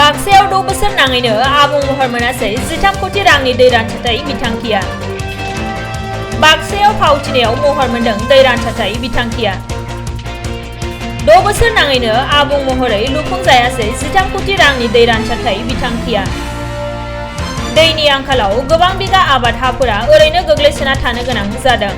बाक्सायाव 6 बोसोर नाङैनो आबुं महर मोनासै 13 कोटी रांनि दै रानथाथाय बिथांखिया। बाक्सायाव फावथिनायाव महर मोनदों दै रानथाथाय बिथांखिया। 6 बोसोर नाङैनो आबुं महरै लुफुंजायासै 13 कोटी रांनि दै रानथाथाय बिथांखिया। दैनि आंखालाव गोबां बिगा आबाद हाफोरा ओरैनो गोग्लैसोना थानो गोनां जादों।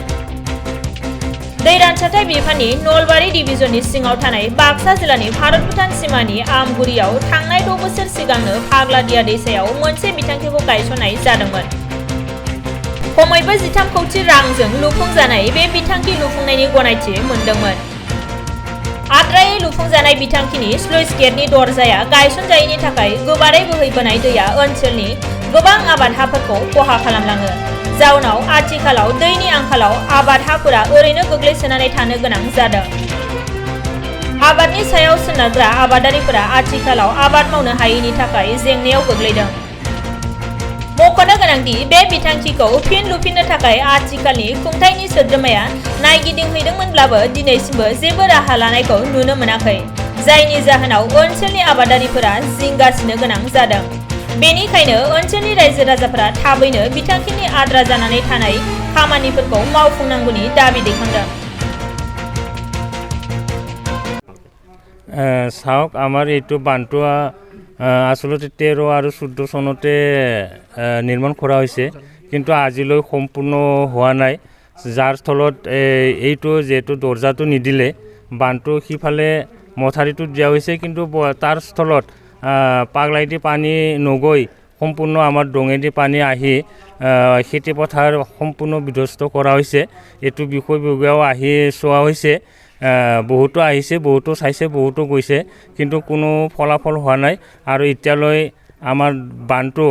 दै रानथाथाय बिफाननि नलबारि डिभिजननि सिङाव थानाय बाक्सा जिल्लानि भारत-भुटान सिमानि आमगुरियाव थांनाय 6 बोसोर सिगांनो फाग्लादिया दैसायाव मोनसे बिथांखिखौ गायसननाय जादोंमोन। खमैबो 13 कोटी रांजों लुफुंजानाय बे बिथांखि लुफुंनायनि गनायथि मोनदोंमोन। आद्रायै लुफुंजानाय बिथांखिनि स्लुइस गेटनि दरजाया गायसनजायैनि थाखाय गोबारै बोहैबोनाय दैया ओनसोलनि गोबां आबाद हाफोरखौ खहा खालामलाङो। जाउनाव आथिखालाव दैनि आंखालाव आबाद हाफोरा ओरैनो गोग्लैसोनानै थानो गोनां जादों। आबादनि सायाव सोनारग्रा आबादारिफोरा आथिखालाव आबाद मावनो हायैनि थाखाय जेंनायाव गोग्लैदों। मख'नो गोनांदि बे बिथांखिखौ फिन लुफिननो थाखाय आथिखालनि खुंथायनि सोद्रोमाया नायगिदिंहैदोंमोनब्लाबो दिनैसिमबो जेबो राहा लानायखौ नुनो मोनाखै, जायनि जाहोनाव ओनसोलनि आबादारिफोरा जिंगासिनो गोनां जादों। बेनिखायनो ओनसोलनि रायजो राजाफोरा थाबैनो बिथांखिनि आद्रा जानानै थानाय खामानिफोरखौ मावफुंनांगौनि दाबि दैखांदों। চাওক আমাৰ এইটো বান্ধটোৱা আচলতে 13 আৰু 14 চনতে নিৰ্মাণ কৰা হৈছে, কিন্তু আজিলৈ সম্পূৰ্ণ হোৱা নাই। যাৰ স্থলত এইটো যেহেতু দৰ্জাটো নিদিলে বান্ধটো সিফালে মথাৰিটো দিয়া হৈছে, কিন্তু তাৰ স্থলত পাগলাইদি পানী নগৈ সম্পূৰ্ণ আমাৰ ডঙেদি পানী আহি খেতি পথাৰ সম্পূৰ্ণ বিধ্বস্ত কৰা হৈছে। এইটো বিষয়ববীয়াও আহি চোৱা হৈছে, বহুতো আহিছে, বহুতো চাইছে, বহুতো গৈছে, কিন্তু কোনো ফলাফল হোৱা নাই। আৰু এতিয়ালৈ আমাৰ বান্ধটো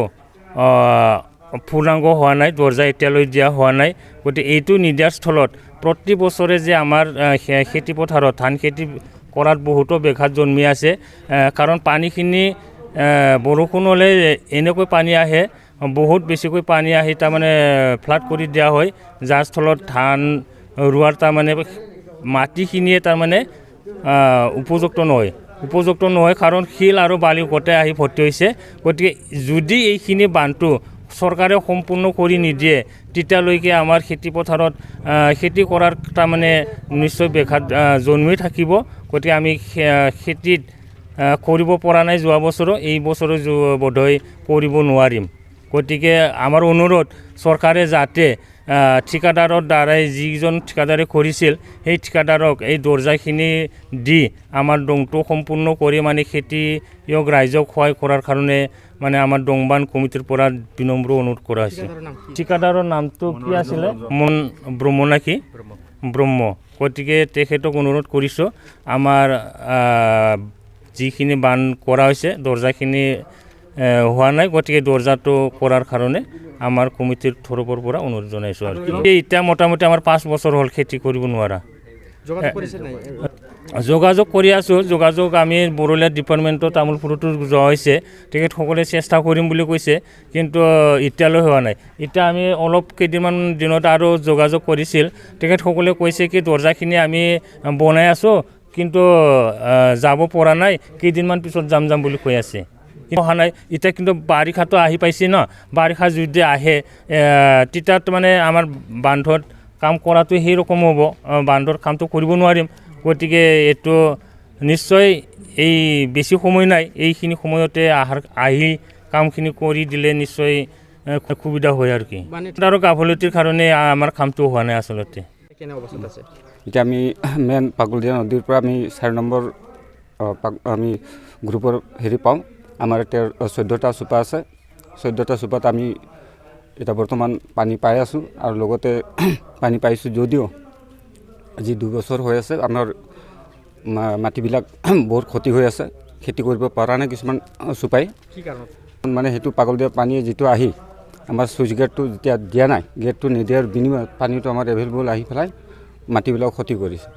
পূৰ্ণাংগ হোৱা নাই, দৰ্জা এতিয়ালৈ দিয়া হোৱা নাই। গতিকে এইটো নিদিয়াৰ স্থলত প্ৰতি বছৰে যে আমাৰ খেতি পথাৰত ধান খেতি কৰাত বহুতো ব্যাঘাত জন্মি আছে। কাৰণ পানীখিনি বৰষুণ হ'লে এনেকৈ পানী আহে, বহুত বেছিকৈ পানী আহি তাৰমানে ফ্লাড কৰি দিয়া হয়, যাৰ স্থলত ধান ৰোৱাৰ তাৰমানে মাটিখিনিয়ে তাৰমানে উপযুক্ত নহয়, কাৰণ শিল আৰু বালি গোটেই আহি ভৰ্তি হৈছে। গতিকে যদি এইখিনি বান্ধটো চৰকাৰে সম্পূৰ্ণ কৰি নিদিয়ে, তেতিয়ালৈকে আমাৰ খেতি পথাৰত খেতি কৰাৰ তাৰমানে নিশ্চয় ব্যাঘাত জন্মি থাকিব। গতিকে আমি খেতিত কৰিব পৰা নাই যোৱা বছৰো, এই বছৰো বোধহয় কৰিব নোৱাৰিম। গতিকে আমাৰ অনুৰোধ, চৰকাৰে যাতে ঠিকাদাৰৰ দ্বাৰাই যিজন ঠিকাদাৰে কৰিছিল সেই ঠিকাদাৰক এই দৰ্জাখিনি দি আমাৰ দংটো সম্পূৰ্ণ কৰি মানে খেতিয়ক ৰাইজক সহায় কৰাৰ কাৰণে মানে আমাৰ দংবান কমিটিৰ পৰা বিনম্ৰ অনুৰোধ কৰা হৈছে। ঠিকাদাৰৰ নামটো কি আছিলে? মন ব্ৰহ্ম নেকি? ব্ৰহ্ম। গতিকে তেখেতক অনুৰোধ কৰিছোঁ, আমাৰ যিখিনি বান্ধ কৰা হৈছে দৰ্জাখিনি হোৱা নাই, গতিকে দৰ্জাটো কৰাৰ কাৰণে আমাৰ কমিটিৰ তৰফৰ পৰা অনুৰোধ জনাইছোঁ। আৰু এতিয়া মোটামুটি আমাৰ 5 বছৰ হ'ল খেতি কৰিব নোৱাৰা। যোগাযোগ কৰি আছোঁ, যোগাযোগ আমি বড়োলেণ্ড ডিপাৰ্টমেণ্টত তামোলপুৰতো যোৱা হৈছে, তেখেতসকলে চেষ্টা কৰিম বুলি কৈছে, কিন্তু এতিয়ালৈ হোৱা নাই। এতিয়া আমি অলপ কেইদিনমান দিনত আৰু যোগাযোগ কৰিছিল, তেখেতসকলে কৈছে কি দৰ্জাখিনি আমি বনাই আছোঁ, কিন্তু যাব পৰা নাই, কেইদিনমান পিছত যাম বুলি কৈ আছে, অহা নাই। এতিয়া কিন্তু বাৰিষাটো আহি পাইছে ন, বাৰিষা যদি আহে তেতিয়া মানে আমাৰ বান্ধত কাম কৰাটো সেই ৰকম হ'ব, বান্ধৰ কামটো কৰিব নোৱাৰিম। গতিকে এইটো নিশ্চয় এই বেছি সময় নাই, এইখিনি সময়তে আহি কামখিনি কৰি দিলে নিশ্চয় সুবিধা হয় আৰু কি। আৰু গাফলতিৰ কাৰণে আমাৰ কামটো হোৱা নাই আচলতে। এতিয়া আমি মেইন পাগলদিয়া নদীৰ পৰা আমি 4 নম্বৰ আমি গ্ৰুপৰ পাওঁ। আমাৰ এতিয়া 14টা চুপা আছে, 14টা চুপাত আমি এতিয়া বৰ্তমান পানী পাই আছোঁ, আৰু লগতে পানী পাইছোঁ যদিও আজি 2 বছৰ হৈ আছে আমাৰ মাটিবিলাক বহুত ক্ষতি হৈ আছে, খেতি কৰিব পৰা নাই কিছুমান চুপাই। মানে সেইটো পাগলদিয়া পানীয়ে যিটো আহি আমাৰ চুইচ গেটটো যেতিয়া দিয়া নাই, গেটটো নিদিয়াৰ বিনিময়ত পানীটো আমাৰ এভেইলেবল আহি পেলাই মাটিবিলাক ক্ষতি কৰিছে।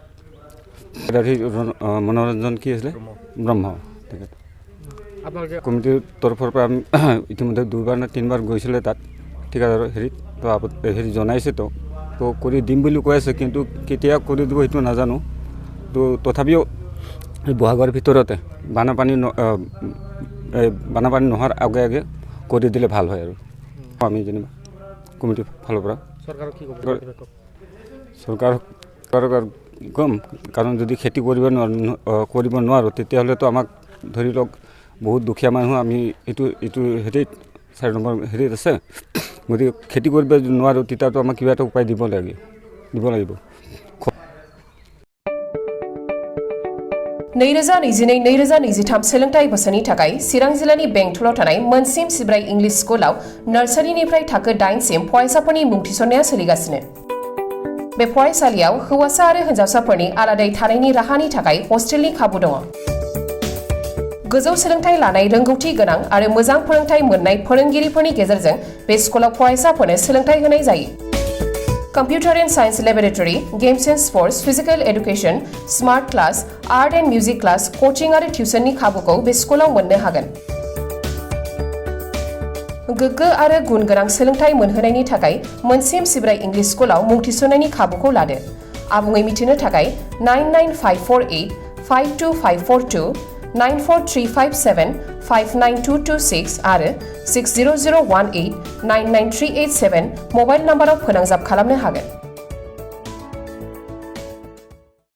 মনোৰঞ্জন কি আছিলে? ব্ৰহ্ম। তেখেত কমিটিৰ তৰফৰ পৰা আমি ইতিমধ্যে 2বাৰ নে 3বাৰ গৈছিলে তাত ঠিকাদাৰৰ তো জনাইছে, তো কৰি দিম বুলি কৈ আছে, কিন্তু কেতিয়া কৰি দিব সেইটো নাজানো। তো তথাপিও বহাগৰ ভিতৰতে বানপানী বানপানী নোহোৱাৰ আগে আগে কৰি দিলে ভাল হয় আৰু আমি যেনিবা কমিটিৰ ফালৰ পৰা চৰকাৰক কম কাৰণ যদি খেতি কৰিব নোৱাৰোঁ তেতিয়াহ'লেতো আমাক ধৰি লওক বহুত দুখীয়া মানুহ আমি এইটো হেৰিত 4 নম্বৰ হেৰিত আছে গতিকে খেতি কৰিব নোৱাৰোঁ তেতিয়াতো আমাক কিবা এটা উপায় দিব লাগিব 2022-2023 सोलोंथाइ बोसोरनि थाखाय चिरां जिल्लानि बेंटलाव थानाय मोनसिम सिब्राय इंलिश स्कुलाव नार्सारिनिफ्राय थाखो 8 सिम फरायसाफोरनि मुं थिसननाया सोलिगासिनो बे फरायसालियाव हौवासा आरो हिन्जावसाफोरनि आलादायै थानायनि राहानि थाखाय हस्टेलनि खाबु दङ गोजौ सोलोंथाइ लानाय रोंगौथि गोनां आरो मोजां फोरोंथाइ मोननाय फोरोंगिरिफोरनि गेजेरजों बे स्कुलाव फरायसाफोरनो सोलोंथाइ होनाय जायो Computer and Science Laboratory, Games and Sports, Physical Education, Smart Class, Art and Music Class, Coaching आरो टिउसननि खाबुखौ बे स्कुलाव मोननो हागोन गोग्गो आरो गुन गोनां सोलोंथाइ मोनहोनायनि थाखाय मोनसिम सिब्राय इंलिश स्कुलाव मुं थिसननायनि खाबुखौ लादो आबुङै मिथिनो थाखाय 99548525542 94357 59226 आरो 60018 99387 मबाइल नाम्बाराव फोनांजाब खालामनो हागोन